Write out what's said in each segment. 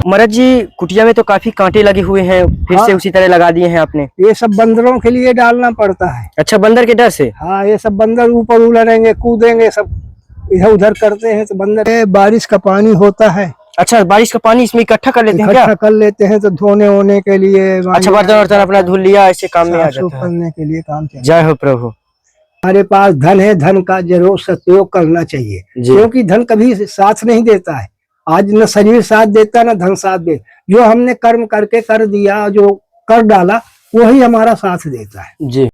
महाराज जी, कुटिया में तो काफी कांटे लगे हुए हैं, फिर से उसी तरह लगा दिए हैं आपने। ये सब बंदरों के लिए डालना पड़ता है। अच्छा, बंदर के डर से? हाँ, ये सब बंदर ऊपर उड़ेंगे, कूदेंगे, सब इधर उधर करते हैं तो बंदर। बारिश का पानी होता है। अच्छा, बारिश का पानी इसमें इकट्ठा कर लेते हैं क्या? इकट्ठा कर लेते हैं तो धोने होने के लिए। अच्छा, बर्तन वर्तन अपना धुल लिया, ऐसे काम में आ जाता है। करने के लिए काम चाहिए। जय हो प्रभु। हमारे पास धन है, धन का जरूर सदुपयोग करना चाहिए, क्योंकि धन कभी साथ नहीं देता है। आज न शरीर साथ देता न धन साथ दे। जो हमने कर्म करके कर दिया, जो कर डाला, वही हमारा साथ देता है जी।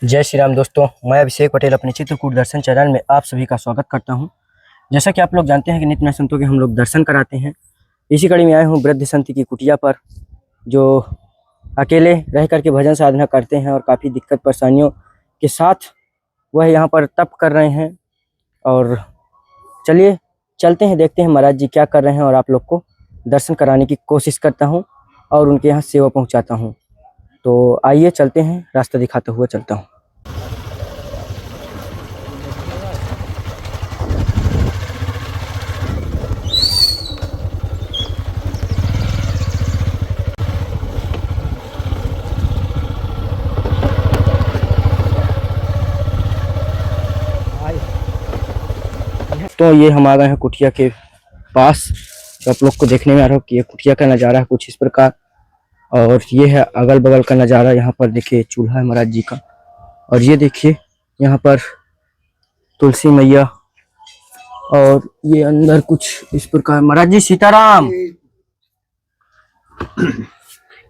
जय श्री राम दोस्तों, मैं अभिषेक पटेल अपने चित्रकूट दर्शन चैनल में आप सभी का स्वागत करता हूं। जैसा कि आप लोग जानते हैं कि नित्य नए संतों के हम लोग दर्शन कराते हैं। इसी कड़ी में आए हूं वृद्ध संत की कुटिया पर, जो अकेले रह करके भजन साधना करते हैं और काफ़ी दिक्कत परेशानियों के साथ वह यहाँ पर तप कर रहे हैं। और चलिए चलते हैं, देखते हैं महाराज जी क्या कर रहे हैं और आप लोग को दर्शन कराने की कोशिश करता हूँ और उनके यहाँ सेवा पहुँचाता हूँ। तो आइए चलते हैं, रास्ता दिखाते हुए चलता हूँ। तो ये हम आ गए हैं कुटिया के पास। तो आप लोग को देखने में आ रहा हो कि ये कुटिया का नज़ारा है कुछ इस प्रकार, और ये है अगल बगल का नज़ारा। यहाँ पर देखिए चूल्हा है महाराज जी का, और ये देखिए यहाँ पर तुलसी मैया, और ये अंदर कुछ इस प्रकार। महाराज जी सीताराम,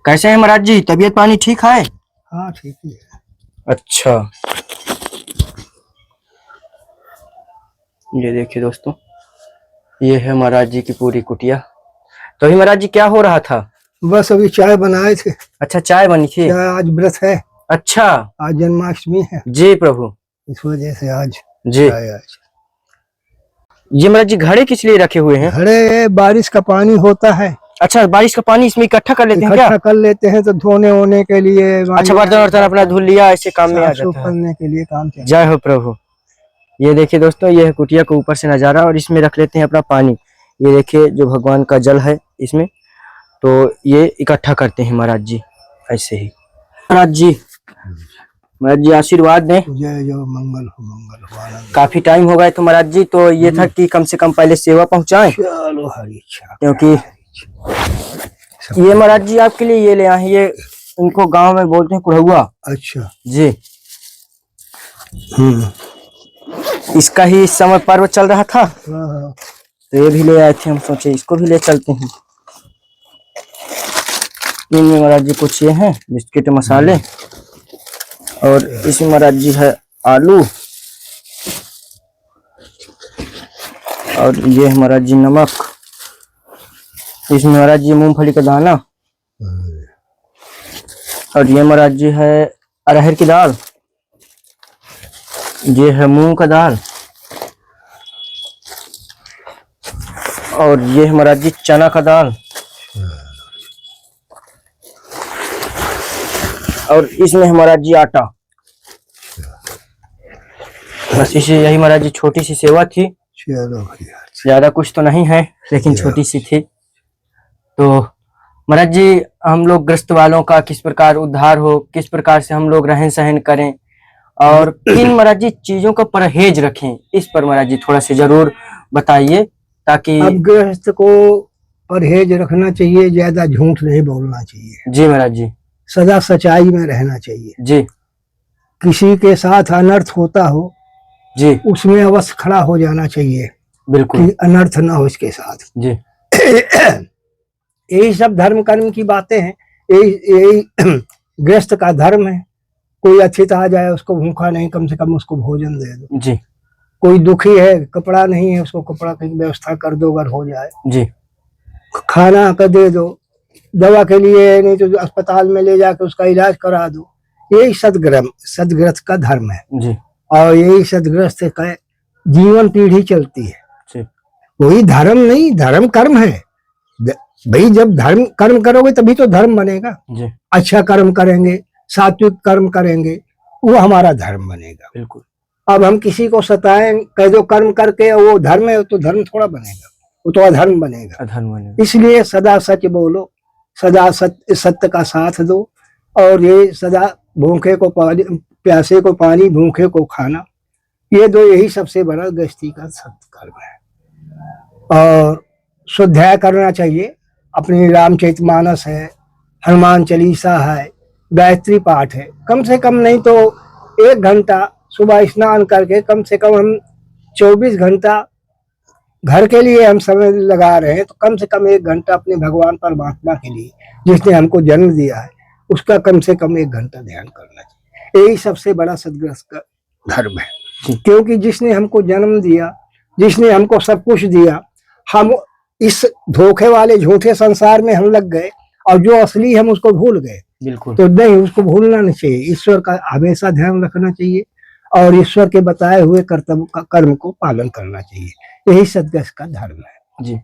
कैसे हैं महाराज जी? तबीयत पानी ठीक है? हाँ, ठीक है। अच्छा, ये देखिए दोस्तों, ये है महाराज जी की पूरी कुटिया। तो अभी महाराज जी क्या हो रहा था? बस अभी चाय बनाए थे। अच्छा, चाय बनी थी? आज व्रत है। अच्छा, आज जन्माष्टमी है जी प्रभु, इस वजह से आज जी। आज ये महाराज जी घड़े किस लिए रखे हुए हैं? घड़े बारिश का पानी होता है। अच्छा, बारिश का पानी इसमें इकट्ठा कर लेते हैं क्या? इकट्ठा कर लेते हैं तो धोने होने के लिए। अच्छा, बर्तन वर्तन अपना धुल लिया, ऐसे काम में आ जाता है। करने के लिए काम चाहिए। जय हो प्रभु। ये देखिए दोस्तों, ये है कुटिया के ऊपर से नजारा, और इसमें रख लेते हैं अपना पानी। ये देखिए जो भगवान का जल है इसमें, तो ये इकट्ठा करते हैं महाराज जी ऐसे ही। महाराज जी आशीर्वाद दें। जय जय, मंगल हो, मंगल हो, आनंद। काफी टाइम हो गए तो महाराज जी, तो ये था कि कम से कम पहले सेवा पहुंचाएं। चलो, हरी इच्छा। क्योंकि ये महाराज जी आपके लिए ये ले आए हैं, ये इनको गांव में बोलते हैं कुढ़ुआ। अच्छा जी। इसका ही इस समय पर्व चल रहा था, तो ये भी ले आए थे। हम सोचे इसको भी ले चलते हैं। इनमें महाराज जी कुछ ये हैं बिस्किट मसाले, और इसमें महाराज जी है आलू, और ये है महाराज जी नमक। इसमें महाराज जी मूंगफली का दाना, और ये महाराज जी है अरहर की दाल, ये है मूंग का दाल, और ये है महाराज जी चना का दाल, और इसमें है महाराज जी आटा। बस इसे यही महाराज जी छोटी सी सेवा थी, ज्यादा कुछ तो नहीं है लेकिन छोटी सी थी। तो महाराज जी, हम लोग ग्रस्त वालों का किस प्रकार उद्धार हो, किस प्रकार से हम लोग रहन सहन करें, और किन महाराज जी चीजों का परहेज रखें, इस पर महाराज जी थोड़ा सा जरूर बताइए, ताकि। अब गृहस्थ को परहेज रखना चाहिए, ज्यादा झूठ नहीं बोलना चाहिए। जी महाराज जी। सदा सच्चाई में रहना चाहिए जी। किसी के साथ अनर्थ होता हो जी, उसमें अवश्य खड़ा हो जाना चाहिए, बिल्कुल, कि अनर्थ ना हो इसके साथ। जी। यही सब धर्म कर्म की बातें हैं, यही गृहस्थ का धर्म है। कोई अतिथि आ जाए, उसको भूखा नहीं, कम से कम उसको भोजन दे दो। जी। कोई दुखी है, कपड़ा नहीं है, उसको कपड़ा की व्यवस्था कर दो अगर हो जाए। जी। खाना का दे दो, दवा के लिए नहीं तो अस्पताल में ले जाकर उसका इलाज करा दो। यही सदग्रस्त का धर्म है। जी। और यही सदग्रस्त का जीवन पीढ़ी चलती है। जी। कोई धर्म नहीं, धर्म कर्म है भाई। जब धर्म कर्म करोगे तभी तो धर्म बनेगा। जी। अच्छा कर्म करेंगे, सात्विक कर्म करेंगे, वो हमारा धर्म बनेगा। बिल्कुल। अब हम किसी को सताएं, कह दो कर्म करके वो धर्म है, तो धर्म थोड़ा बनेगा। वो तो अधर्म बनेगा। अधर्म बनेगा। इसलिए सदा सच बोलो, सदा सत्य का साथ दो, और ये सदा भूखे को पानी, प्यासे को पानी, भूखे को खाना, ये दो, यही सबसे बड़ा गृहस्थी का सत्कर्म है। और स्वाध्याय करना चाहिए। अपनी रामचरितमानस है, हनुमान चालीसा है, गायत्री पाठ है, कम से कम नहीं तो 1 घंटा सुबह स्नान करके, कम से कम हम 24 घंटा घर के लिए हम समय लगा रहे हैं, तो कम से कम 1 घंटा अपने भगवान परमात्मा के लिए, जिसने हमको जन्म दिया है, उसका कम से कम 1 घंटा ध्यान करना चाहिए। यही सबसे बड़ा सदगृहस्थ का धर्म है। क्योंकि जिसने हमको जन्म दिया, जिसने हमको सब कुछ दिया, हम इस धोखे वाले झूठे संसार में हम लग गए, और जो असली हम उसको भूल गए। बिल्कुल। तो नहीं, उसको भूलना नहीं चाहिए। ईश्वर का हमेशा ध्यान रखना चाहिए, और ईश्वर के बताए हुए कर्तव्य कर्म को पालन करना चाहिए। यही सदगृहस्थ का धर्म है जी।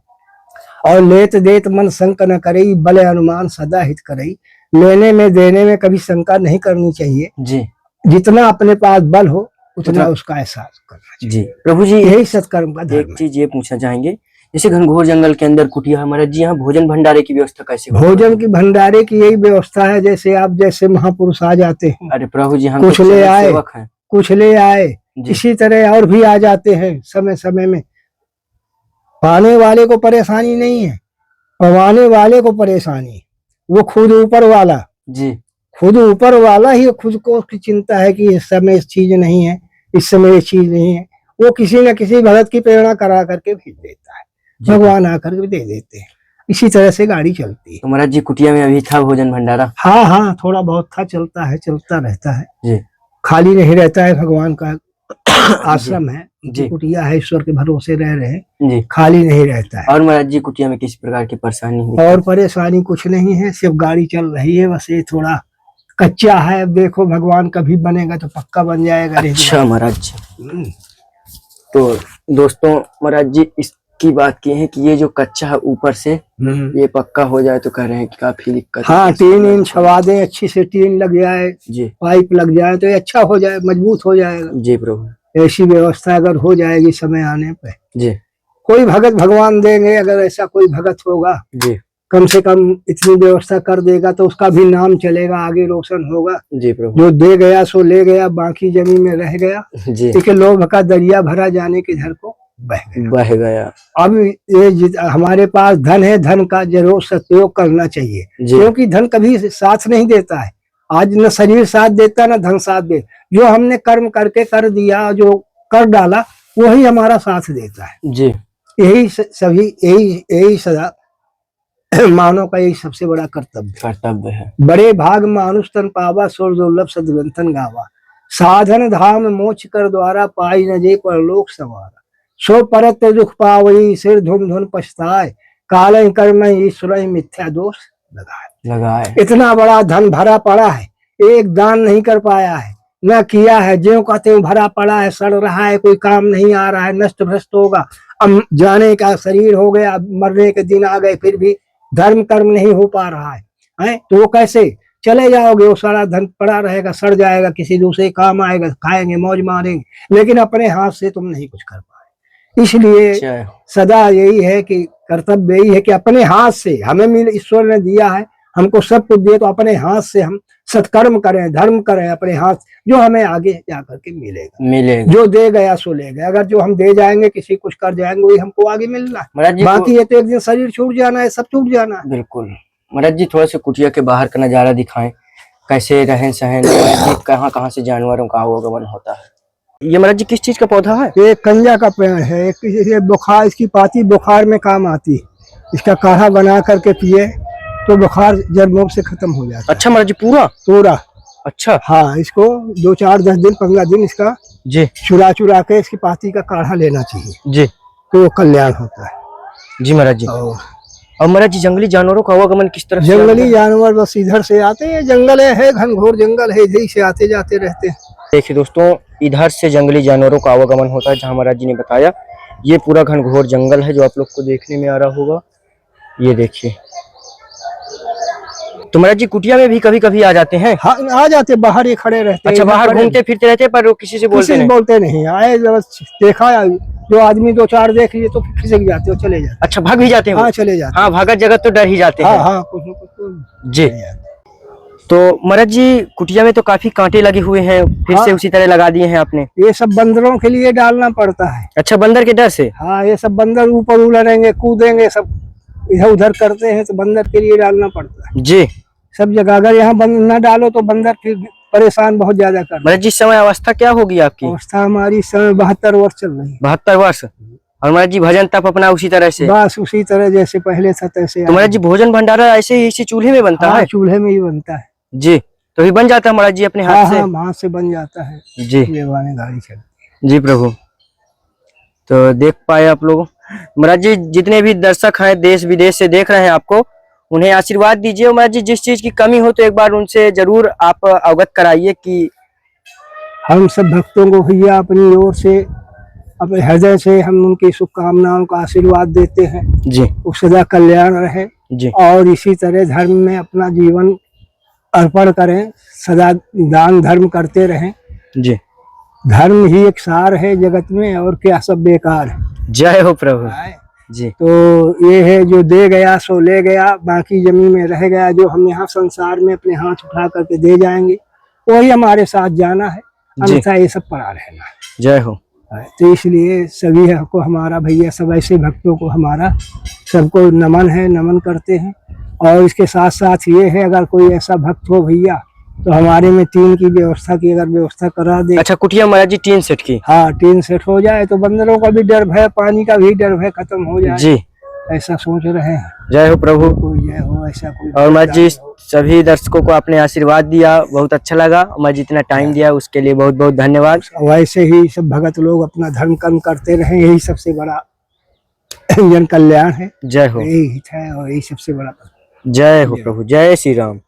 और लेत देत मन शंक न करई, बल अनुमान सदा हित करई। लेने में देने में कभी शंका नहीं करनी चाहिए जी। जितना अपने पास बल हो उतना उसका एहसास करना चाहिए। जी प्रभु जी, यही सत्कर्म का धर्म। एक चीज ये पूछना चाहेंगे, जैसे घनघोर जंगल के अंदर कुटिया है महाराज जी, यहाँ भोजन भंडारे की व्यवस्था कैसे होती है? भोजन की भंडारे की यही व्यवस्था है, जैसे आप जैसे महापुरुष आ जाते हैं, अरे प्रभु जी, हम कुछ ले आए, सेवक हैं। कुछ ले आए, जी। इसी तरह और भी आ जाते हैं समय समय में। पाने वाले को परेशानी नहीं है, पवाने वाले को परेशानी। वो खुद ऊपर वाला, जी, खुद ऊपर वाला ही खुद को उसकी चिंता है कि इस समय इस चीज नहीं है, इस समय ये चीज नहीं है। वो किसी न किसी भगत की प्रेरणा करा करके भेज देता है, भगवान आकर के दे देते हैं। इसी तरह से गाड़ी चलती है। तो महाराज जी कुटिया में अभी था भोजन भंडारा? हाँ हाँ, थोड़ा बहुत था, चलता है, चलता रहता है जी। खाली नहीं रहता है। भगवान का आश्रम है, जी। कुटिया है, ईश्वर के भरोसे रह रहे हैं, जी। खाली नहीं रहता है। और महाराज जी कुटिया में किस प्रकार की परेशानी हुई? और परेशानी कुछ नहीं है, सिर्फ गाड़ी चल रही है, बस ये थोड़ा कच्चा है। अब देखो भगवान कभी बनेगा तो पक्का बन जाएगा। अच्छा महाराज जी, तो दोस्तों महाराज जी इसकी बात की है कि ये जो कच्चा है ऊपर से ये पक्का हो जाए तो कह रहे हैं कि काफी दिक्कत। हाँ, 3 इंच छवा दें, अच्छी से टीन लग जाए, जी, पाइप लग जाए तो ये अच्छा हो जाए, मजबूत हो जाएगा। जी प्रभु, ऐसी व्यवस्था अगर हो जाएगी समय आने पे, जी, कोई भगत भगवान देंगे, अगर ऐसा कोई भगत होगा, जी, कम से कम इतनी व्यवस्था कर देगा तो उसका भी नाम चलेगा, आगे रोशन होगा। जी प्रभु। जो दे गया सो ले गया, बाकी जमीन में रह गया, जी, क्योंकि लोभ का दरिया भरा जाने के घर को बह गया। अब ये हमारे पास धन है, धन का जरूर सदुपयोग करना चाहिए, क्योंकि धन कभी साथ नहीं देता है। आज न शरीर साथ देता, न धन साथ दे। जो हमने कर्म करके कर दिया, जो कर डाला, वही हमारा साथ देता है। जी, यही सभी, यही सदा मानव का यही सबसे बड़ा कर्तव्य है। बड़े भाग मानुष तन पावा, स्वर दुर्लभ सदग्रंथन गावा। साधन धाम मोक्ष कर द्वारा, पाई न जे परलोक सवारा। सो परत दुख पावई, सिर धुम धुन पछताए। काल कर्म ईश्वर मिथ्या दोष लगाए। इतना बड़ा धन भरा पड़ा है, एक दान नहीं कर पाया है, न किया है, ज्यों कहते हैं भरा पड़ा है, सड़ रहा है, कोई काम नहीं आ रहा है, नष्ट भ्रष्ट होगा। अब जाने का शरीर हो गया, मरने के दिन आ गए, फिर भी धर्म कर्म नहीं हो पा रहा है, तो वो कैसे चले जाओगे? वो सारा धन पड़ा रहेगा, सड़ जाएगा, किसी दूसरे काम आएगा, खाएंगे, मौज मारेंगे, लेकिन अपने हाथ से तुम नहीं कुछ कर पाए। इसलिए सदा यही है कि कर्तव्य यही है कि अपने हाथ से हमें ईश्वर ने दिया है, हमको सब कुछ दिए, तो अपने हाथ से हम सत्कर्म करें, धर्म करें अपने हाथ, जो हमें आगे जाकर के मिलेगा। जो दे गया सो ले गया। अगर जो हम दे जाएंगे, किसी कुछ कर जाएंगे, वही हमको आगे मिलना है। बाकी ये तो एक दिन शरीर छूट जाना है, सब छूट जाना है। बिल्कुल। महाराज जी थोड़ा सा कुटिया के बाहर का नजारा दिखाएं, कैसे रहन सहन, कहाँ कहाँ से जानवरों का आवागमन होता है? ये महाराज जी किस चीज का पौधा है? ये कंजा का पेड़ है। ये बुखार, इसकी पाती बुखार में काम आती है। इसका काढ़ा बना करके पिए तो बुखार जड़ से खत्म हो जाता है। अच्छा महाराज जी, पूरा? अच्छा। हाँ, इसको 2, 4, 10 दिन 15 दिन इसका जी चुरा के इसकी पाती का काढ़ा लेना चाहिए जी, तो कल्याण होता है। जी महाराज जी। और महाराज जी जंगली जानवरों का आवागमन किस तरह? जंगली जानवर बस इधर से आते हैं, जंगल है, घनघोर जंगल है, इधर से आते जाते रहते हैं। देखिए दोस्तों, इधर से जंगली जानवरों का आवागमन होता है, जहाँ महाराज जी ने बताया। ये पूरा घनघोर जंगल है जो आप लोग को देखने में आ रहा होगा। ये देखिए, तो महाराज जी कुटिया में भी कभी कभी आ जाते हैं? हाँ, आ जाते, बाहर ही खड़े रहते हैं। अच्छा, बाहर घूमते फिरते रहते, पर किसी से बोलते नहीं? आए, देखा जो आदमी दो चार देख लिए तो खिसक जाते हो, चले जाते। अच्छा, भाग भी जाते हैं वो? हाँ चले जाते। हाँ, भागत जगत तो डर ही जाते हाँ हैं। हाँ, कुछ न कुछ तो जी। चले जाते। तो महाराज जी, कुटिया में तो काफी कांटे लगे हुए हैं, फिर से हाँ। उसी तरह लगा दिए हैं आपने? ये सब बंदरों के लिए डालना पड़ता है। अच्छा, बंदर के डर से? हाँ, ये सब बंदर ऊपर उड़ेंगे, कूदेंगे, सब इधर उधर करते हैं, तो बंदर के लिए डालना पड़ता है जी। सब जगह। अगर यहाँ बंद न डालो तो बंदर फिर परेशान बहुत ज्यादा कर। महाराज जी, इस समय अवस्था क्या होगी आपकी? अवस्था हमारी इस समय 72 वर्ष चल रही है। 72 वर्ष। और महाराज जी, भजन तप अपना उसी तरह से? बस उसी तरह जैसे पहले था तैसे। तो महाराज जी, भोजन भंडारा ऐसे ही इसी चूल्हे में बनता हाँ, है? चूल्हे में ही बनता है। जी। तो ही बन जाता है महाराज जी अपने हाँ हाथ से? हाँ, हाथ से बन जाता है। जी। ये वाली गाड़ी चल। जी प्रभु। तो देख पाए आप लोग, महाराज जी जितने भी दर्शक हैं देश विदेश से देख रहे हैं आपको, उन्हें आशीर्वाद दीजिए। और महाराज जी, जिस चीज की कमी हो तो एक बार उनसे जरूर आप अवगत कराइए कि हम सब भक्तों को भैया अपनी ओर से, अपने हृदय से हम उनकी शुभकामनाओं का आशीर्वाद देते हैं। जी। वो सदा कल्याण रहे जी। और इसी तरह धर्म में अपना जीवन अर्पण करें, सदा दान धर्म करते रहें। जी। धर्म ही एक सार है जगत में, और क्या सब बेकार है। जय हो प्रभु। जी। तो ये है, जो दे गया सो ले गया, बाकी जमीन में रह गया। जो हम यहाँ संसार में अपने हाथ उठा करके दे जाएंगे वही हमारे साथ जाना है, अन्यथा ये सब पड़ा रहना है। जय हो। तो इसलिए सभी को हमारा भैया, सब ऐसे भक्तों को हमारा सबको नमन है, नमन करते हैं। और इसके साथ साथ ये है, अगर कोई ऐसा भक्त हो भैया तो हमारे में टीन की व्यवस्था की अगर व्यवस्था करा दे। अच्छा, कुटिया महाराज जी टीन सेट की? हाँ, टीन सेट हो जाए तो बंदरों का भी डर भय, पानी का भी डर भय खत्म हो जाए। जी। ऐसा सोच रहे हैं। जय हो प्रभु। कोई जय हो, ऐसा कोई। और महाराज जी, सभी दर्शकों को आपने आशीर्वाद दिया, बहुत अच्छा लगा। मैं जितना टाइम दिया उसके लिए बहुत बहुत धन्यवाद। वैसे ही सब भगत लोग अपना धर्म कर्म करते रहे, यही सबसे बड़ा जन कल्याण है। जय हो। यही है और यही सबसे बड़ा। जय हो प्रभु। जय श्री राम।